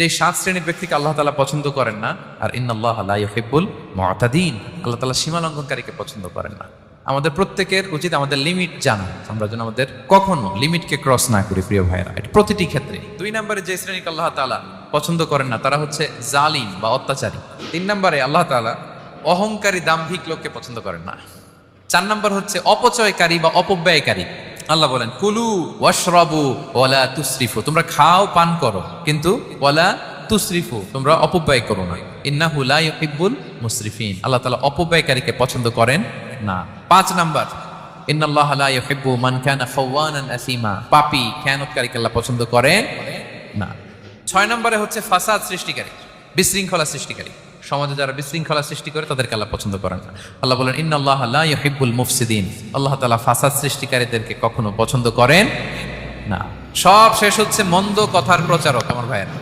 যে 7 শ্রেণীর ব্যক্তিকে আল্লাহ তাআলা পছন্দ করেন না, আর ইন্নাল্লাহা লা ইউহিব্বুল মুআতাদিন, আল্লাহ তাআলা সীমা লঙ্ঘনকারীকে পছন্দ করেন না। আমাদের প্রত্যেকের উচিত আমাদের লিমিট জানা, আমরা যেন আমাদের কখনো লিমিটকে ক্রস না করি প্রিয় ভাইরা, এটা প্রতিটি ক্ষেত্রে। 2 নম্বরে যে শ্রেণীকে আল্লাহ তাআলা পছন্দ করেন না তারা হচ্ছে জালিম বা অত্যাচারী। 3 নম্বরে আল্লাহ তাআলা অহংকারী দাম্ভিক লোককে পছন্দ করেন না। 4 নম্বর হচ্ছে অপচয়কারী বা অপব্যয়কারী। আল্লাহ বলেন কুলু ওয়াশরাবু ওয়ালা তুসরিফু, তোমরা খাও পান করো কিন্তু ওয়ালা তুসরিফু, তোমরা অপব্যয় করো না। ইন্নাহু লা ইউহিব্বুল মুসরিফিন, আল্লাহ তাআলা অপব্যয়কারীকে পছন্দ করেন না। 5 নাম্বার ইন্নাল্লাহা লা ইউহিব্বু মান কানা খাওয়ানান আসিমা, পাপী খেয়ানতকারীকে আল্লাহ পছন্দ করেন না। 6 নম্বরে হচ্ছে ফাসাদ সৃষ্টিকারী, বিশৃঙ্খলা সৃষ্টিকারী। সমাজে যারা বিশৃঙ্খলা সৃষ্টি করে তাদেরকে আল্লাহ পছন্দ করেন না। আল্লাহ বলেন ইন্নাল্লাহা লা ইউহিব্বুল মুফসিদিন, আল্লাহ তাআলা ফাসাদ সৃষ্টিকারীদেরকে কখনো পছন্দ করেন না। সব শেষ হচ্ছে মন্দ কথার প্রচারক আমার ভাইয়েরা।